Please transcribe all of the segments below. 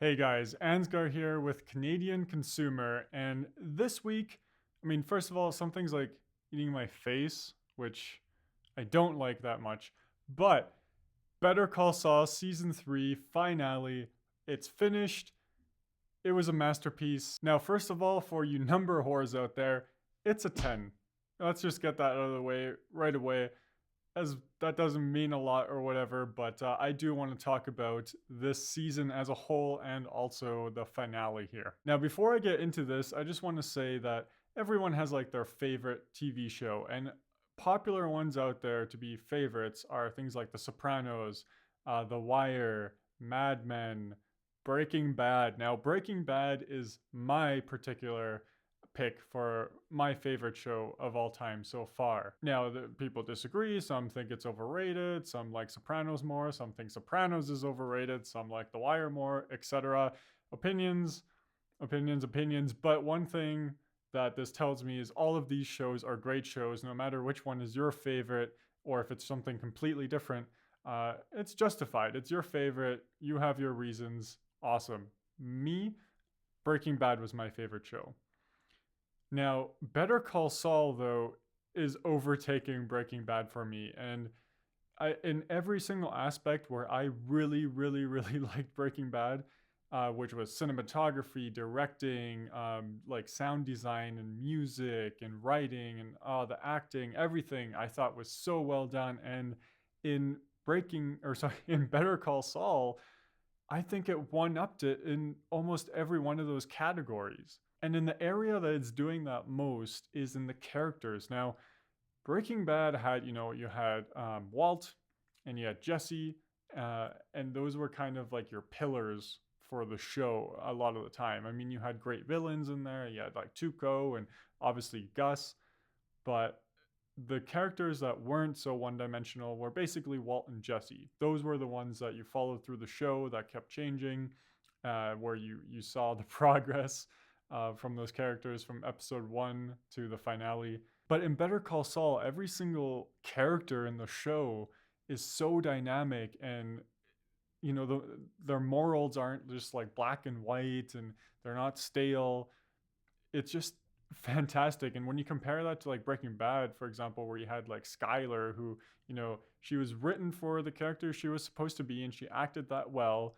Hey guys, Ansgar here with Canadian Consumer, and this week, first of all, some things like eating my face, which I don't like that much, but Better Call Saul Season 3 finale, it's finished. It was a masterpiece. Now, first of all, for you number whores out there, it's a 10. Let's just get that out of the way right away, as that doesn't mean a lot or whatever, but I do want to talk about this season as a whole and also the finale here. Now, before I get into this, I just want to say that everyone has like their favorite TV show, and popular ones out there to be favorites are things like The Sopranos, The Wire, Mad Men, Breaking Bad. Now, Breaking Bad is my particular pick for my favorite show of all time so far. Now, people disagree. Some think it's overrated. Some like Sopranos more. Some think Sopranos is overrated. Some like The Wire more, etc. Opinions, opinions. But one thing that this tells me is all of these shows are great shows, no matter which one is your favorite or if it's something completely different. It's justified. It's your favorite. You have your reasons. Awesome. Me, Breaking Bad was my favorite show. Now, Better Call Saul, though, is overtaking Breaking Bad for me. And in every single aspect where I really liked Breaking Bad, which was cinematography, directing, like sound design and music and writing and the acting, everything I thought was so well done. And in in Better Call Saul, I think it one upped it in almost every one of those categories. And in the area that it's doing that most is in the characters. Now, Breaking Bad had, you had Walt and you had Jesse, and those were kind of like your pillars for the show a lot of the time. I mean, you had great villains in there. You had like Tuco and obviously Gus, but the characters that weren't so one-dimensional were basically Walt and Jesse. Those were the ones that you followed through the show that kept changing, where you saw the progress from those characters from episode one to the finale. But in Better Call Saul, every single character in the show is so dynamic, and their morals aren't just like black and white, and they're not stale. It's just fantastic. And when you compare that to like Breaking Bad, for example, where you had like Skyler, who, she was written for the character she was supposed to be and she acted that well.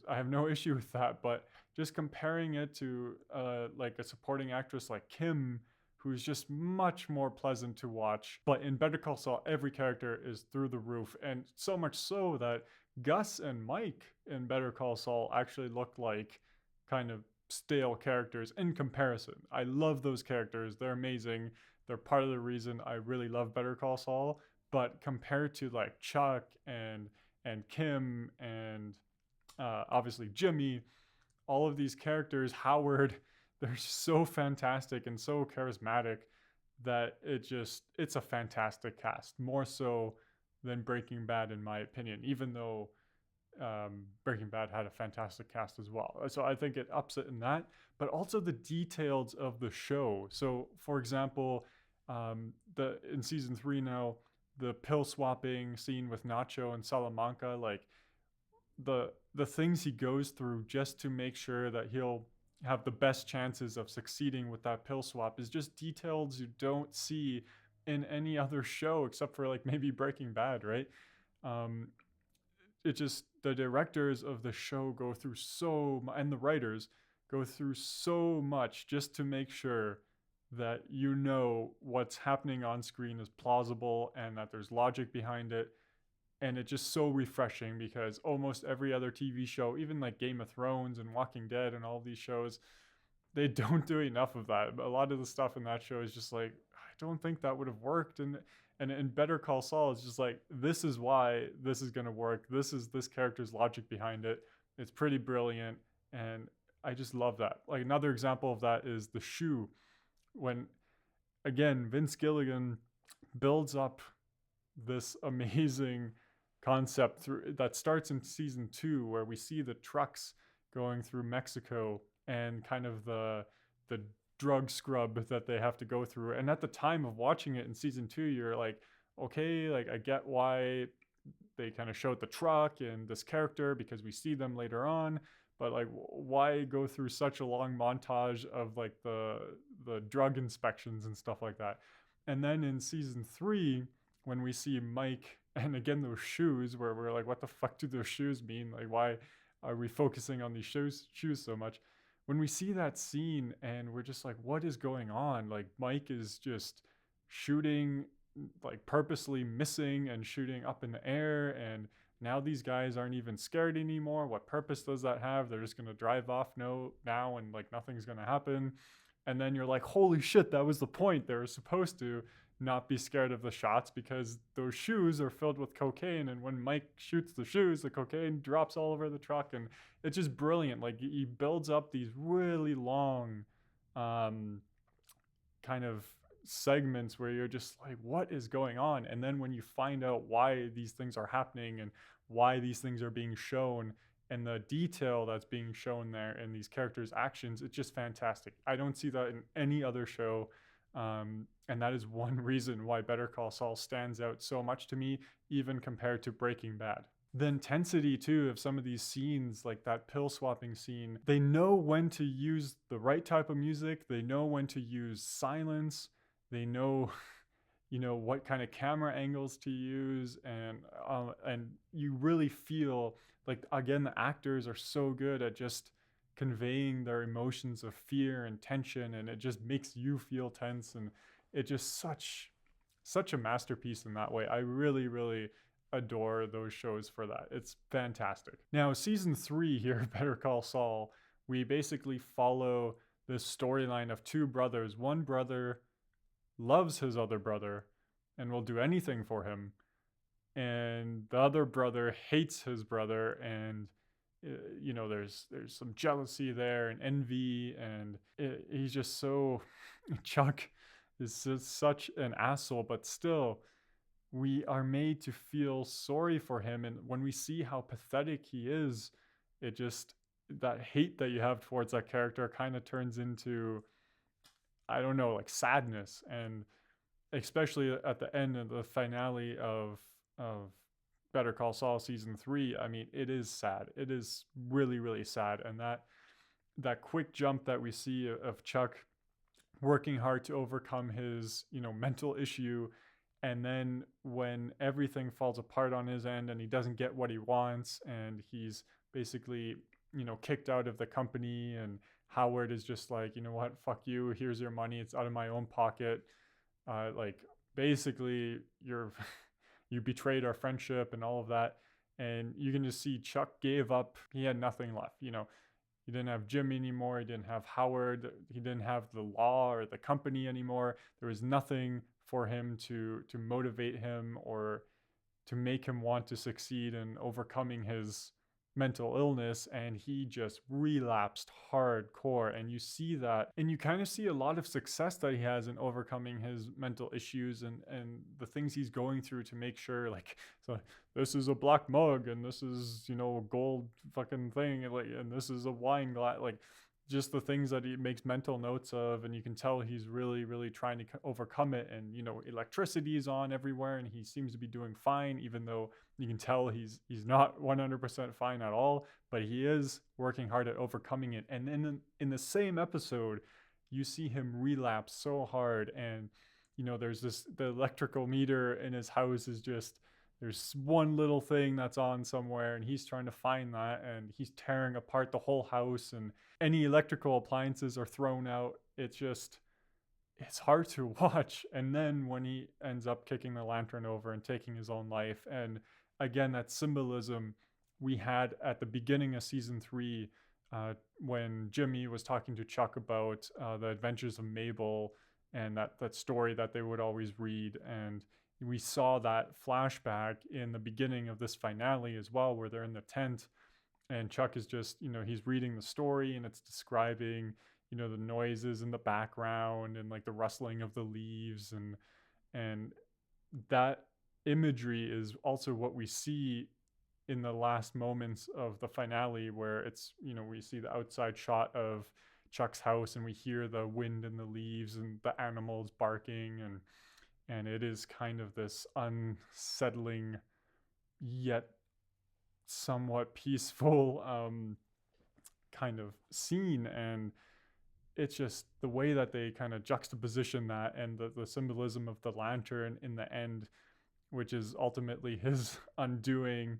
I have no issue with that, but just comparing it to like a supporting actress like Kim, who's just much more pleasant to watch. But in Better Call Saul, every character is through the roof, and so much so that Gus and Mike in Better Call Saul actually look like kind of stale characters in comparison. I love those characters. They're amazing. They're part of the reason I really love Better Call Saul. But compared to like Chuck and Kim and obviously Jimmy, all of these characters, Howard, they're so fantastic and so charismatic that it's a fantastic cast. More so than Breaking Bad, in my opinion, even though Breaking Bad had a fantastic cast as well. So I think it ups it in that, but also the details of the show. So, for example, the in season three now, the pill swapping scene with Nacho and Salamanca, like the things he goes through just to make sure that he'll have the best chances of succeeding with that pill swap is just details you don't see in any other show except for like maybe Breaking Bad, right? Um, it just the directors of the show go through and the writers go through so much just to make sure that what's happening on screen is plausible and that there's logic behind it. And it's just so refreshing because almost every other TV show, even like Game of Thrones and Walking Dead and all these shows, they don't do enough of that. A lot of the stuff in that show is just like, I don't think that would have worked. And in Better Call Saul, it's just like, this is why this is going to work. This is this character's logic behind it. It's pretty brilliant. And I just love that. Like another example of that is The Shoe. When, again, Vince Gilligan builds up this amazing concept that starts in season two, where we see the trucks going through Mexico and kind of the drug scrub that they have to go through. And at the time of watching it in season two, you're like, okay, like I get why they kind of showed the truck and this character because we see them later on. but like why go through such a long montage of like the drug inspections and stuff like that? And then in season 3, when we see Mike and again those shoes, where we're like, what the fuck do those shoes mean? Like, why are we focusing on these shoes so much? When we see that scene and we're just like, what is going on? Like, Mike is just shooting, like purposely missing and shooting up in the air, and now these guys aren't even scared anymore. What purpose does that have? They're just gonna drive off now and like nothing's gonna happen. And then you're like, holy shit, that was the point. They were supposed to not be scared of the shots because those shoes are filled with cocaine, and when Mike shoots the shoes, the cocaine drops all over the truck. And it's just brilliant. Like, he builds up these really long um, kind of segments where you're just like, what is going on? And then when you find out why these things are happening and why these things are being shown and the detail that's being shown there in these characters' actions, it's just fantastic. I don't see that in any other show. And that is one reason why Better Call Saul stands out so much to me, even compared to Breaking Bad. The intensity too of some of these scenes, like that pill swapping scene, they know when to use the right type of music, they know when to use silence, they know what kind of camera angles to use. And you really feel like, again, the actors are so good at just conveying their emotions of fear and tension, and it just makes you feel tense. And it just such a masterpiece in that way. I really, really adore those shows for that. It's fantastic. Now, season 3 here, Better Call Saul, we basically follow this storyline of two brothers. One brother loves his other brother and will do anything for him, and the other brother hates his brother. And there's some jealousy there and envy, and he's just so Chuck is just such an asshole, but still we are made to feel sorry for him. And when we see how pathetic he is, it just, that hate that you have towards that character kind of turns into, I don't know, like sadness. And especially at the end of the finale of Better Call Saul season 3, I mean, it is sad. It is really, really sad. And that quick jump that we see of Chuck working hard to overcome his, mental issue, and then when everything falls apart on his end and he doesn't get what he wants, and he's basically, kicked out of the company, and Howard is just like, you know what, fuck you, here's your money, it's out of my own pocket. Like, basically, you betrayed our friendship and all of that. And you can just see Chuck gave up. He had nothing left. He didn't have Jimmy anymore. He didn't have Howard. He didn't have the law or the company anymore. There was nothing for him to motivate him or to make him want to succeed in overcoming his mental illness. And he just relapsed hardcore. And you see that, and you kind of see a lot of success that he has in overcoming his mental issues and the things he's going through to make sure, like, so this is a black mug, and this is, a gold fucking thing, and like, and this is a wine glass, like, just the things that he makes mental notes of. And you can tell he's really, really trying to overcome it. And electricity is on everywhere, and he seems to be doing fine, even though you can tell he's not 100% fine at all, but he is working hard at overcoming it. And then in the same episode, you see him relapse so hard. And there's the electrical meter in his house is just, there's one little thing that's on somewhere, and he's trying to find that, and he's tearing apart the whole house, and any electrical appliances are thrown out. It's hard to watch. And then when he ends up kicking the lantern over and taking his own life, and again, that symbolism we had at the beginning of season 3, when Jimmy was talking to Chuck about the adventures of Mabel, and that story that they would always read. And we saw that flashback in the beginning of this finale as well, where they're in the tent, and Chuck is just, he's reading the story, and it's describing, the noises in the background, and like the rustling of the leaves, and that imagery is also what we see in the last moments of the finale, where it's, we see the outside shot of Chuck's house, and we hear the wind in the leaves and the animals barking, and it is kind of this unsettling yet somewhat peaceful kind of scene. And it's just the way that they kind of juxtaposition that, and the symbolism of the lantern in the end, which is ultimately his undoing.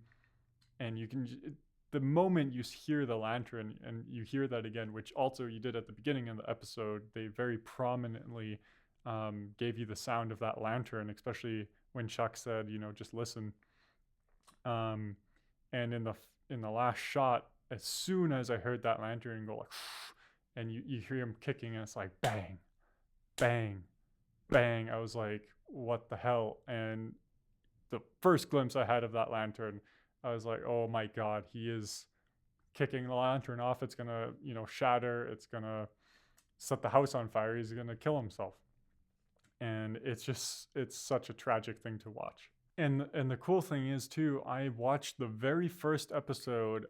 And you can, the moment you hear the lantern and you hear that again, which also you did at the beginning of the episode, they very prominently gave you the sound of that lantern, especially when Chuck said, just listen. Um, and in the last shot, as soon as I heard that lantern go like, and you hear him kicking, and it's like bang, bang, bang. I was like, what the hell? And the first glimpse I had of that lantern, I was like, oh my God, he is kicking the lantern off. It's gonna, shatter. It's gonna set the house on fire. He's gonna kill himself. And it's such a tragic thing to watch. And the cool thing is too, I watched the very first episode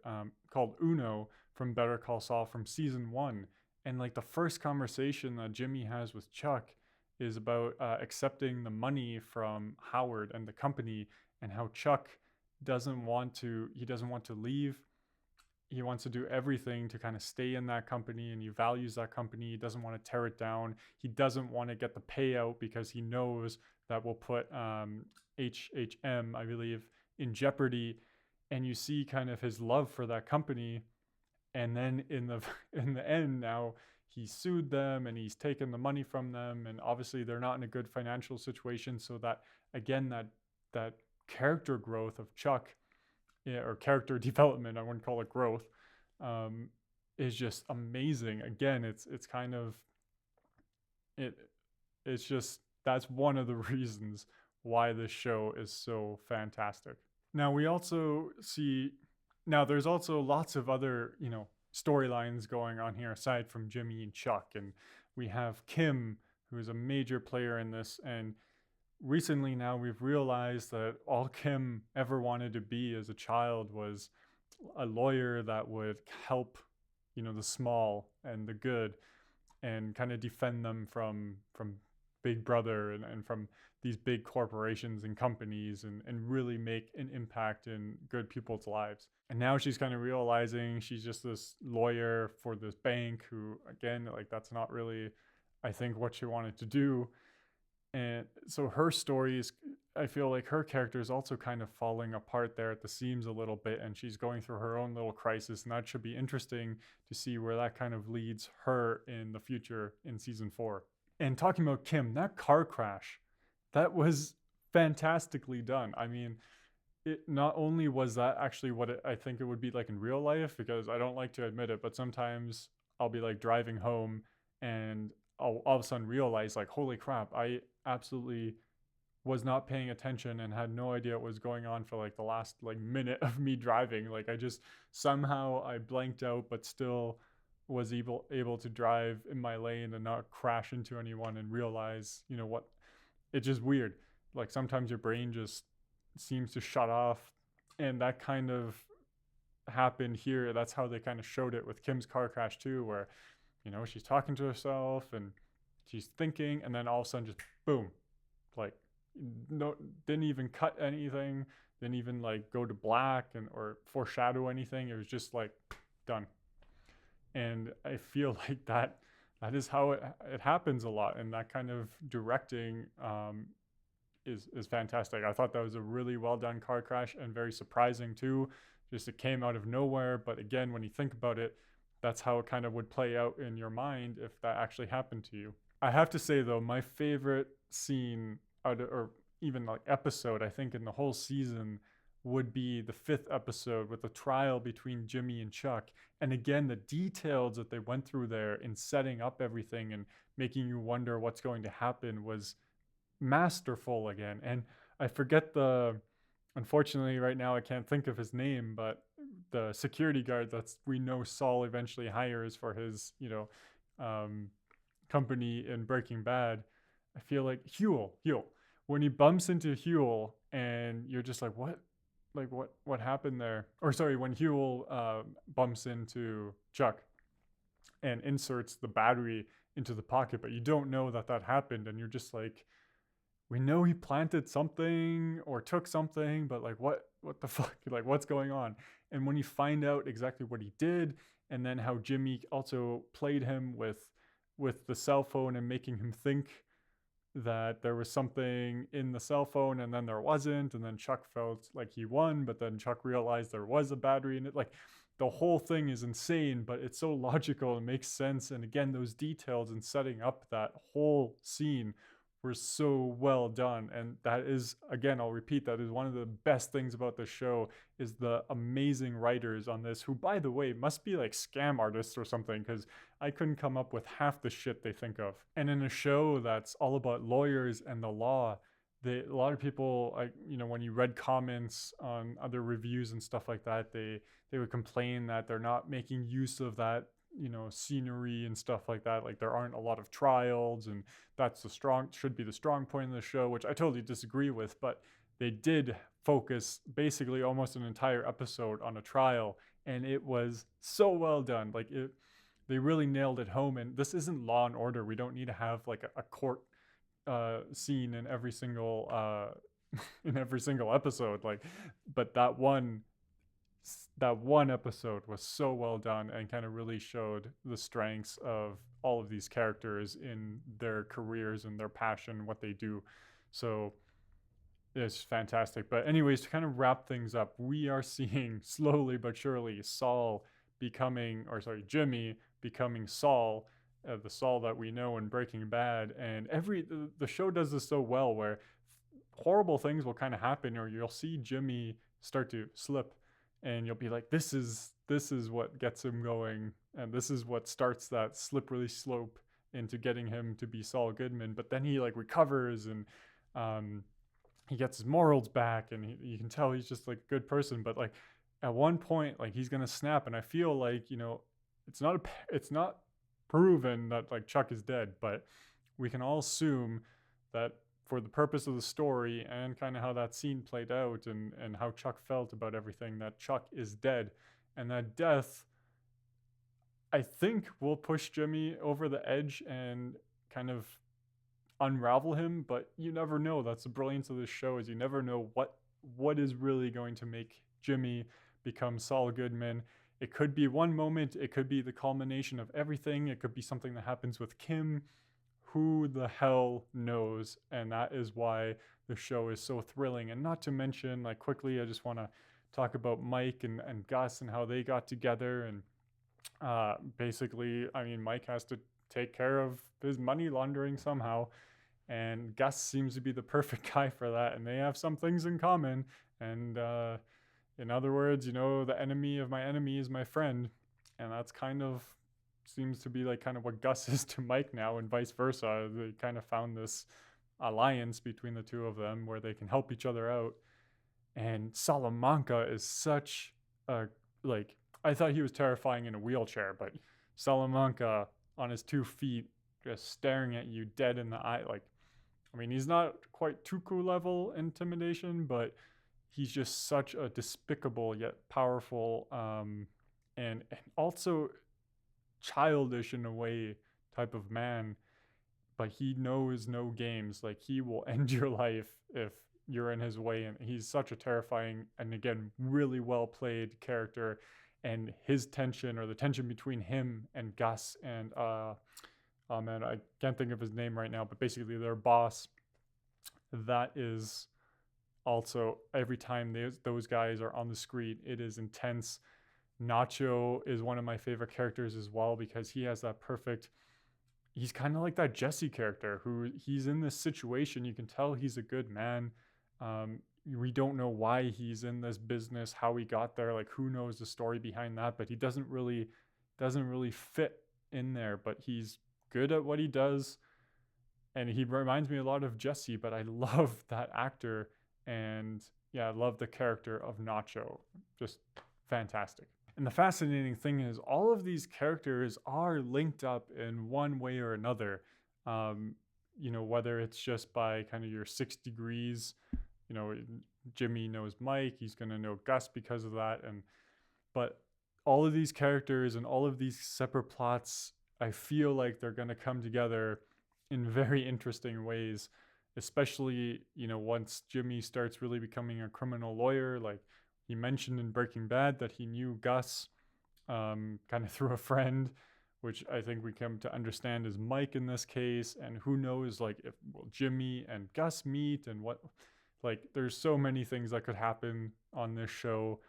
called Uno from Better Call Saul from season 1, and like the first conversation that Jimmy has with Chuck is about accepting the money from Howard and the company, and how Chuck doesn't want to leave. He wants to do everything to kind of stay in that company, and he values that company. He doesn't want to tear it down. He doesn't want to get the payout because he knows that will put HHM, I believe, in jeopardy. And you see kind of his love for that company. And then in the end, now he sued them and he's taken the money from them, and obviously they're not in a good financial situation. So that again, that character growth of Chuck, or character development, I wouldn't call it growth, is just amazing. Again, it's kind of it's just, that's one of the reasons why this show is so fantastic. Now we also see, there's also lots of other, storylines going on here aside from Jimmy and Chuck. And we have Kim, who is a major player in this. And recently now we've realized that all Kim ever wanted to be as a child was a lawyer that would help, the small and the good, and kind of defend them from Big Brother and from these big corporations and companies, and really make an impact in good people's lives. And now she's kind of realizing she's just this lawyer for this bank who, again, like that's not really, I think, what she wanted to do. And so her story is, I feel like her character is also kind of falling apart there at the seams a little bit, and she's going through her own little crisis, and that should be interesting to see where that kind of leads her in the future in season 4. And talking about Kim, that car crash, that was fantastically done. I mean, it not only was that actually what I think it would be like in real life, because I don't like to admit it, but sometimes I'll be like driving home and I'll all of a sudden realize like, holy crap, I absolutely was not paying attention and had no idea what was going on for like the last like minute of me driving. Like I just somehow I blanked out, but still was able to drive in my lane and not crash into anyone, and realize, what, it's just weird. Like sometimes your brain just seems to shut off, and that kind of happened here. That's how they kind of showed it with Kim's car crash too, where, she's talking to herself and she's thinking, and then all of a sudden just boom, like no, didn't even cut anything, didn't even like go to black or foreshadow anything. It was just like done. And I feel like that is how it happens a lot, and that kind of directing is fantastic. I thought that was a really well done car crash, and very surprising too. Just it came out of nowhere, but again, when you think about it, that's how it kind of would play out in your mind if that actually happened to you. I have to say though, my favorite scene or even like episode, I think, in the whole season would be the 5th episode with the trial between Jimmy and Chuck. And again, the details that they went through there in setting up everything and making you wonder what's going to happen was masterful again. And I forget unfortunately right now I can't think of his name, but the security guard we know Saul eventually hires for his, company in Breaking Bad. I feel like Huel, when he bumps into Huel and you're just like, what? Like what happened there? Or sorry, when Huel bumps into Chuck and inserts the battery into the pocket, but you don't know that happened, and you're just like, we know he planted something or took something, but like what the fuck? Like what's going on? And when you find out exactly what he did, and then how Jimmy also played him with the cell phone and making him think that there was something in the cell phone and then there wasn't, and then Chuck felt like he won, but then Chuck realized there was a battery in it. Like, the whole thing is insane, but it's so logical and makes sense. And again, those details and setting up that whole scene were so well done. And that is, again, I'll repeat, that is one of the best things about the show, is the amazing writers on this, who, by the way, must be like scam artists or something, because I couldn't come up with half the shit they think of. And in a show that's all about lawyers and the law, a lot of people, like, when you read comments on other reviews and stuff like that, they would complain that they're not making use of that, scenery and stuff like that. Like, there aren't a lot of trials, and that's should be the strong point of the show, which I totally disagree with. But they did focus basically almost an entire episode on a trial, and it was so well done. Like, they really nailed it home. And this isn't Law and Order. We don't need to have like a court scene in every single episode. Like, but that one episode was so well done, and kind of really showed the strengths of all of these characters in their careers and their passion, what they do. So it's fantastic. But anyways, to kind of wrap things up, we are seeing slowly but surely Jimmy becoming Saul, the Saul that we know in Breaking Bad. And the show does this so well, where horrible things will kind of happen, or you'll see Jimmy start to slip, and you'll be like, this is what gets him going, and this is what starts that slippery slope into getting him to be Saul Goodman. But then he like recovers, and he gets his morals back, and you can tell he's just like a good person. But like, at one point, like, he's gonna snap, and I feel like, it's not proven that like Chuck is dead, but we can all assume that for the purpose of the story and kind of how that scene played out, and how Chuck felt about everything, that Chuck is dead. And that death, I think, will push Jimmy over the edge and kind of unravel him. But you never know. That's the brilliance of this show, is you never know what is really going to make Jimmy become Saul Goodman. It could be one moment, it could be the culmination of everything, it could be something that happens with Kim. Who the hell knows? And that is why the show is so thrilling. And not to mention, like, quickly, I just want to talk about Mike and Gus and how they got together. And basically, I mean, Mike has to take care of his money laundering somehow, and Gus seems to be the perfect guy for that. And they have some things in common. And in other words, the enemy of my enemy is my friend. And that's kind of seems to be like kind of what Gus is to Mike now, and vice versa. They kind of found this alliance between the two of them where they can help each other out. And Salamanca is such a, like, I thought he was terrifying in a wheelchair, but Salamanca on his 2 feet, just staring at you dead in the eye. Like, I mean, he's not quite Tuku level intimidation, but he's just such a despicable yet powerful, and also childish in a way type of man. But he knows no games. Like, he will end your life if you're in his way. And he's such a terrifying, and again, really well played character. And his tension, or the tension between him and Gus and oh man, I can't think of his name right now, but basically their boss, that is also, every time those guys are on the screen, it is intense. Nacho is one of my favorite characters as well, because he has that perfect, he's kind of like that Jesse character, who he's in this situation, you can tell he's a good man. We don't know why he's in this business, how he got there, like, who knows the story behind that, but he doesn't really fit in there. But he's good at what he does, and he reminds me a lot of Jesse. But I love that actor, and yeah, I love the character of Nacho. Just fantastic. And the fascinating thing is, all of these characters are linked up in one way or another. Whether it's just by kind of your 6 degrees, Jimmy knows Mike, he's going to know Gus because of that. But all of these characters and all of these separate plots, I feel like they're going to come together in very interesting ways, especially, once Jimmy starts really becoming a criminal lawyer. Like, He mentioned in Breaking Bad that he knew Gus kind of through a friend, which I think we come to understand is Mike in this case. And who knows, like, if will Jimmy and Gus meet and what, like, there's so many things that could happen on this show.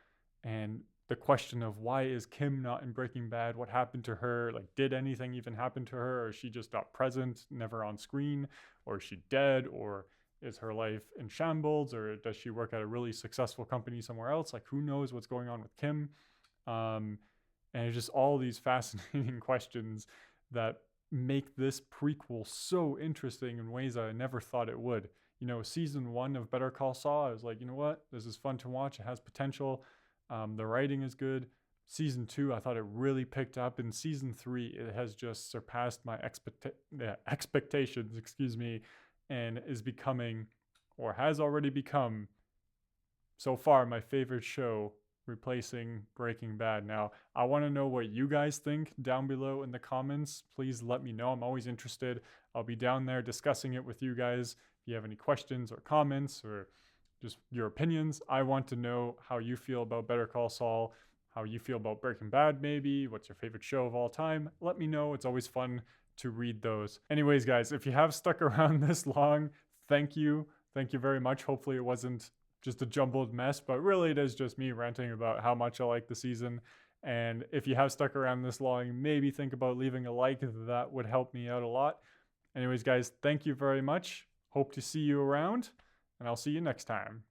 And the question of why is Kim not in Breaking Bad? What happened to her? Like, did anything even happen to her? Or is she just not present, never on screen? Or is she dead? Or is her life in shambles? Or does she work at a really successful company somewhere else? Like, who knows what's going on with Kim? And it's just all these fascinating questions that make this prequel so interesting in ways that I never thought it would. You know, season 1 of Better Call Saul, I was like, you know what? This is fun to watch. It has potential. The writing is good. Season 2, I thought it really picked up. In season 3, it has just surpassed my expectations, and is becoming, or has already become, so far my favorite show, replacing Breaking Bad. Now, I want to know what you guys think down below in the comments. Please let me know. I'm always interested. I'll be down there discussing it with you guys. If you have any questions or comments or just your opinions, I want to know how you feel about Better Call Saul, how you feel about Breaking Bad maybe, what's your favorite show of all time. Let me know. It's always fun to read those. Anyways, guys, if you have stuck around this long, thank you. Thank you very much. Hopefully it wasn't just a jumbled mess, but really it is just me ranting about how much I like the season. And if you have stuck around this long, maybe think about leaving a like. That would help me out a lot. Anyways, guys, thank you very much. Hope to see you around, and I'll see you next time.